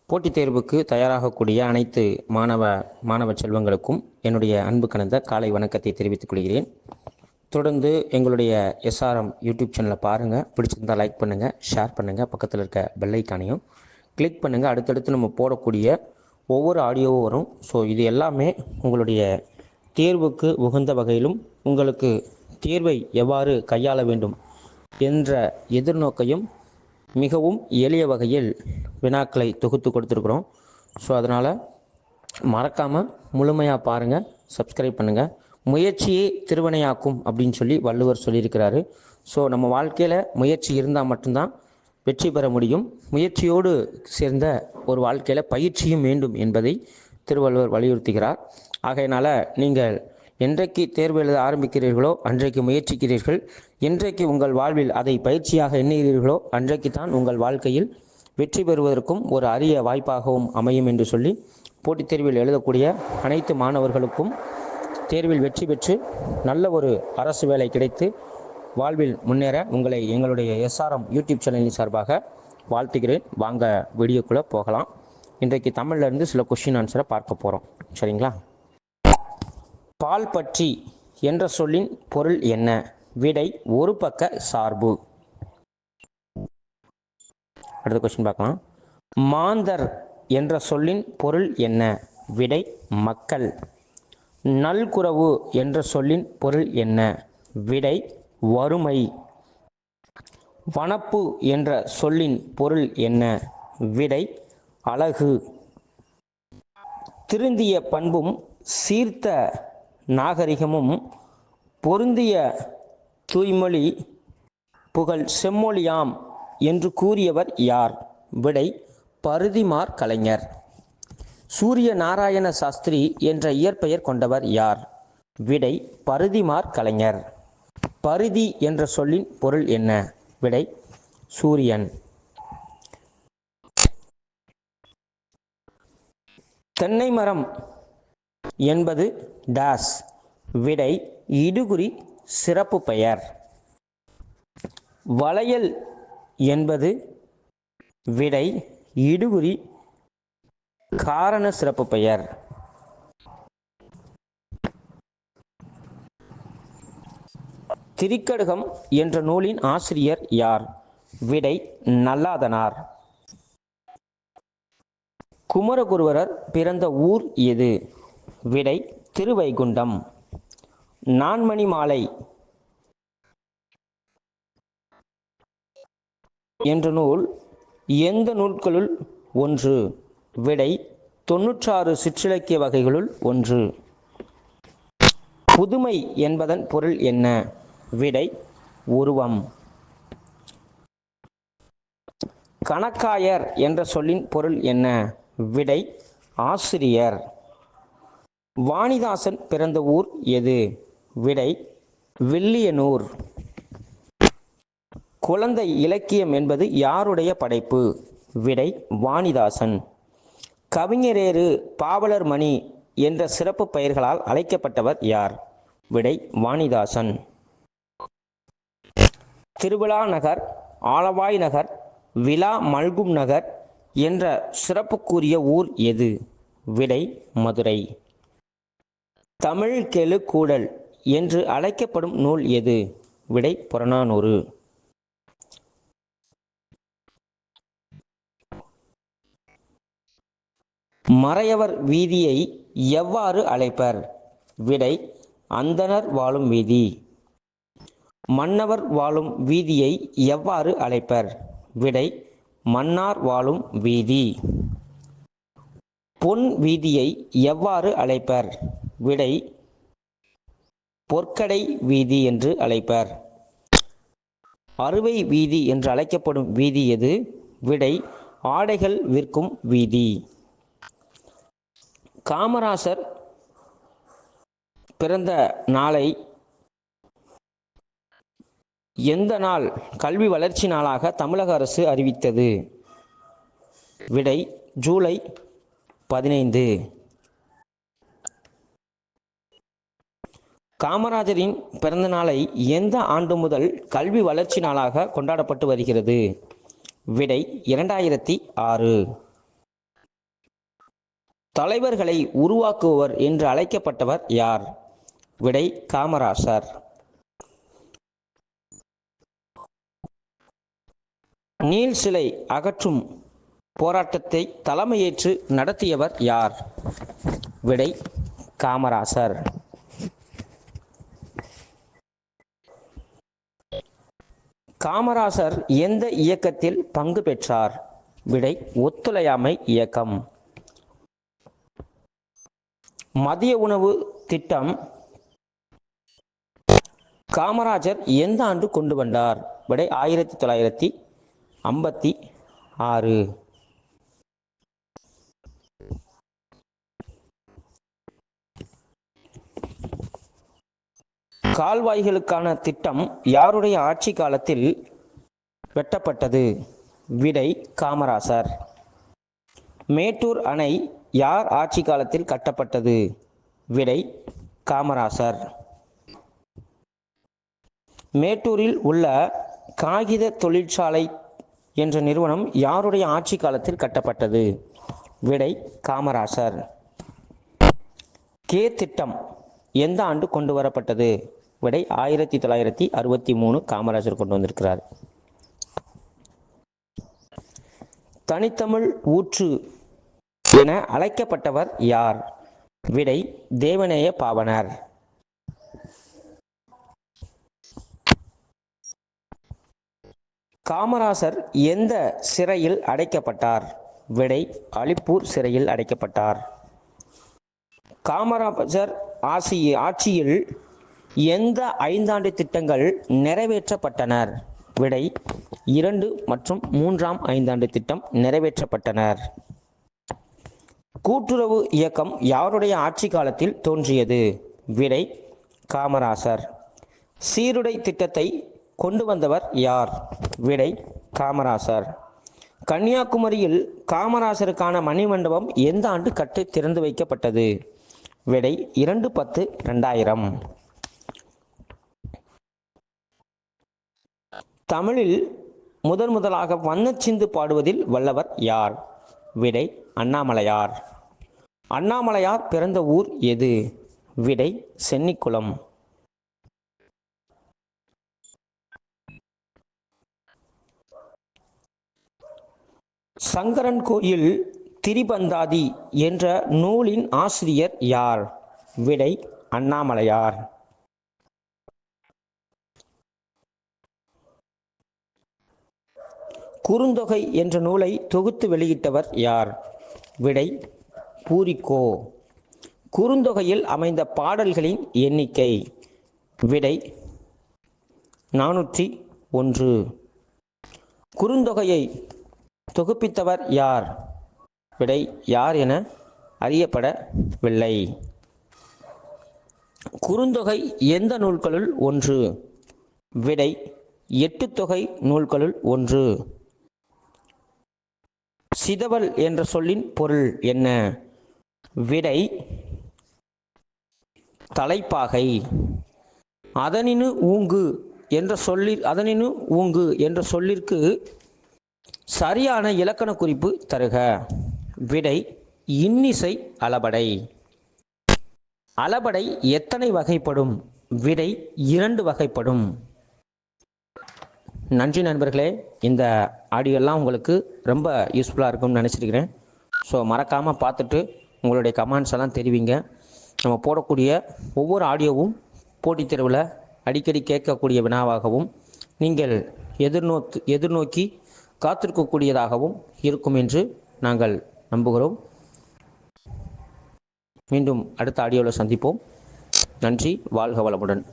போட்டித் தேர்வுக்கு தயாராகக்கூடிய அனைத்து மாணவ செல்வங்களுக்கும் என்னுடைய அன்பு கலந்த காலை வணக்கத்தை தெரிவித்துக் கொள்கிறேன். தொடர்ந்து எங்களுடைய எஸ்ஆர்எம் யூடியூப் சேனலை பாருங்கள். பிடிச்சிருந்தால் லைக் பண்ணுங்கள், ஷேர் பண்ணுங்கள், பக்கத்தில் இருக்க பெல் ஐக்கானையும் கிளிக் பண்ணுங்கள். அடுத்தடுத்து நம்ம போடக்கூடிய ஒவ்வொரு ஆடியோவும் வரும். ஸோ இது எல்லாமே உங்களுடைய தேர்வுக்கு உகந்த வகையிலும் உங்களுக்கு தேர்வை எவ்வாறு கையாள வேண்டும் என்ற எதிர்நோக்கையும் மிகவும் எளிய வகையில் வினாக்களை தொகுத்து கொடுத்துருக்குறோம். ஸோ அதனால் மறக்காமல் முழுமையாக பாருங்கள், சப்ஸ்கிரைப் பண்ணுங்கள். முயற்சியே திருவினையாக்கும் அப்படின்னு சொல்லி வள்ளுவர் சொல்லியிருக்கிறாரு. ஸோ நம்ம வாழ்க்கையில் முயற்சி இருந்தால் மட்டும்தான் வெற்றி பெற முடியும். முயற்சியோடு சேர்ந்த ஒரு வாழ்க்கையில் பயிற்சியும் வேண்டும் என்பதை திருவள்ளுவர் வலியுறுத்துகிறார். ஆகையினால் நீங்கள் என்றைக்கு தேர்வு எழுத ஆரம்பிக்கிறீர்களோ அன்றைக்கு முயற்சிக்கிறீர்கள். என்றைக்கு உங்கள் வாழ்வில் அதை பயிற்சியாக எண்ணுகிறீர்களோ அன்றைக்கு தான் உங்கள் வாழ்க்கையில் வெற்றி பெறுவதற்கும் ஒரு அரிய வாய்ப்பாகவும் அமையும் என்று சொல்லி போட்டித் தேர்வில் எழுதக்கூடிய அனைத்து மாணவர்களுக்கும் தேர்வில் வெற்றி பெற்று நல்ல ஒரு அரசு வேலை கிடைத்து வாழ்வில் முன்னேற உங்களை எங்களுடைய எஸ்ஆர்எம் யூடியூப் சேனலின் சார்பாக வாழ்த்துகிறேன். வாங்க வீடியோக்குள்ளே போகலாம். இன்றைக்கு தமிழ்லேருந்து சில கொஸ்டின் ஆன்சரை பார்க்க போகிறோம். சரிங்களா? பால் பற்றி என்ற சொல்லின் பொருள் என்ன? விடை ஒரு பக்க சார்பு. அடுத்த கொஸ்டின் பார்க்கலாம். மாந்தர் என்ற சொல்லின் பொருள் என்ன? விடை மக்கள். நல்குரவு என்ற சொல்லின் பொருள் என்ன? விடை வறுமை. வனப்பு என்ற சொல்லின் பொருள் என்ன? விடை அழகு. திருந்திய பண்பும் சீர்த்த நாகரிகமும் பொருந்திய தூய்மொழி புகழ் செம்மொழியாம் என்று கூறியவர் யார்? விடை பரிதிமாற் கலைஞர். சூரிய நாராயண சாஸ்திரி என்ற இயற்பெயர் கொண்டவர் யார்? விடை பரிதிமாற் கலைஞர். பரிதி என்ற சொல்லின் பொருள் என்ன? விடை சூரியன். தென்னை மரம் என்பது டாஸ். விடை இடுகுறி சிறப்பு பெயர். வளையல் என்பது விடை இடுகுறி காரண சிறப்பு பெயர். திரிகடுகம் என்ற நூலின் ஆசிரியர் யார்? விடை நல்லாதனார். குமரகுருபரர் பிறந்த ஊர் எது? விடை திருவைகுண்டம். நான்மணி மாலை என்ற நூல் எந்த நூல்களுள் ஒன்று? விடை 96 சிற்றிலக்கிய வகைகளுள் ஒன்று. புதுமை என்பதன் பொருள் என்ன? விடை உருவம். கணக்காயர் என்ற சொல்லின் பொருள் என்ன? விடை ஆசிரியர். வாணிதாசன் பிறந்த ஊர் எது? விடை வில்லியனூர். குழந்தை இலக்கியம் என்பது யாருடைய படைப்பு? விடை வாணிதாசன். கவிஞரேறு, பாவலர் மணி என்ற சிறப்பு பெயர்களால் அழைக்கப்பட்டவர் யார்? விடை வாணிதாசன். திருவிழா நகர், ஆலவாய் நகர், விழா மல்கும் நகர் என்ற சிறப்புக்குரிய ஊர் எது? விடை மதுரை. தமிழ் கெழு கூடல் என்று அழைக்கப்படும் நூல் எது? விடை புறநானூறு. மறையவர் வீதியை எவ்வாறு அழைப்பர்? விடை அந்தணர் வாழும் வீதி. மன்னவர் வாழும் வீதியை எவ்வாறு அழைப்பர்? விடை மன்னார் வாழும் வீதி. பொன் வீதியை எவ்வாறு அழைப்பர்? விடை பொற்கடை வீதி என்று அழைப்பர். அறுவை வீதி என்று அழைக்கப்படும் வீதி எது? விடை ஆடைகள் விற்கும் வீதி. காமராசர் பிறந்த நாளை எந்த நாள் கல்வி வளர்ச்சி நாளாக தமிழக அரசு அறிவித்தது? விடை ஜூலை 15. காமராஜரின் பிறந்த நாளை எந்த ஆண்டு முதல் கல்வி வளர்ச்சி நாளாக கொண்டாடப்பட்டு வருகிறது? விடை 2006. தலைவர்களை உருவாக்குபவர் என்று அழைக்கப்பட்டவர் யார்? விடை காமராசர். நீல் சிலை அகற்றும் போராட்டத்தை தலைமையேற்று நடத்தியவர் யார்? விடை காமராசர். காமராசர் எந்த இயக்கத்தில் பங்கு பெற்றார்? விடை ஒத்துழையாமை இயக்கம். மதிய உணவு திட்டம் காமராஜர் எந்த ஆண்டு கொண்டு வந்தார்? விடை 1956. கால்வாய்களுக்கான திட்டம் யாருடைய ஆட்சி காலத்தில் வெட்டப்பட்டது? விடை காமராசர். மேட்டூர் அணை யார் ஆட்சி காலத்தில் கட்டப்பட்டது? விடை காமராசர். மேட்டூரில் உள்ள காகித தொழிற்சாலை என்ற நிறுவனம் யாருடைய ஆட்சி காலத்தில் கட்டப்பட்டது? விடை காமராசர். கே திட்டம் எந்த ஆண்டு கொண்டு வரப்பட்டது? விடை 1963 காமராஜர் கொண்டு வந்திருக்கிறார். தனித்தமிழ் ஊற்று என அழைக்கப்பட்டவர் யார்? விடை தேவநேய பாவாணர். காமராசர் எந்த சிறையில் அடைக்கப்பட்டார்? விடை அலிப்பூர் சிறையில் அடைக்கப்பட்டார். காமராஜர் ஆட்சியில் எந்த 5 ஆண்டு திட்டங்கள் நிறைவேற்றப்பட்டனர்? விடை 2 மற்றும் 3ஆம் 5 ஆண்டு திட்டம் நிறைவேற்றப்பட்டனர். கூட்டுறவு இயக்கம் யாருடைய ஆட்சி காலத்தில் தோன்றியது? விடை காமராசர். சீருடை திட்டத்தை கொண்டு வந்தவர் யார்? விடை காமராசர். கன்னியாகுமரியில் காமராசருக்கான மணிமண்டபம் எந்த ஆண்டு கட்டி திறந்து வைக்கப்பட்டது? விடை 2/10/2000. தமிழில் முதலாக வண்ணச்சிந்து பாடுவதில் வல்லவர் யார்? விடை அண்ணாமலையார். அண்ணாமலையார் பிறந்த ஊர் எது? விடை சென்னிக்குளம். சங்கரன் கோயில் திரிபந்தாதி என்ற நூலின் ஆசிரியர் யார்? விடை அண்ணாமலையார். குறுந்தொகை என்ற நூலை தொகுத்து வெளியிட்டவர் யார்? விடை பூரிக்கோ. குறுந்தொகையில் அமைந்த பாடல்களின் எண்ணிக்கை? விடை 401. குறுந்தொகையை தொகுப்பித்தவர் யார்? விடை யார் என அறியப்படவில்லை. குறுந்தொகை எந்த நூல்களுள் ஒன்று? விடை 8 தொகை நூல்களுள் ஒன்று. சிதவல் என்ற சொல்லின் பொருள் என்ன? விடை தலைப்பாகை. அதனினு ஊங்கு என்ற சொல்லிற்கு சரியான இலக்கண குறிப்பு தருக. விடை இன்னிசை அளபடை. அளபடை எத்தனை வகைப்படும்? விடை 2 வகைப்படும். நன்றி நண்பர்களே. இந்த ஆடியோலாம் உங்களுக்கு ரொம்ப யூஸ்ஃபுல்லாக இருக்கும்னு நினச்சிருக்கிறேன். ஸோ மறக்காமல் பார்த்துட்டு உங்களுடைய கமெண்ட்ஸ் எல்லாம் தெரிவிங்க. நம்ம போடக்கூடிய ஒவ்வொரு ஆடியோவும் போட்டித் தேர்வில் அடிக்கடி கேட்கக்கூடிய வினாவாகவும் நீங்கள் எதிர்நோக்கி காத்திருக்கக்கூடியதாகவும் இருக்கும் என்று நாங்கள் நம்புகிறோம். மீண்டும் அடுத்த ஆடியோவில் சந்திப்போம். நன்றி. வாழ்க வளமுடன்.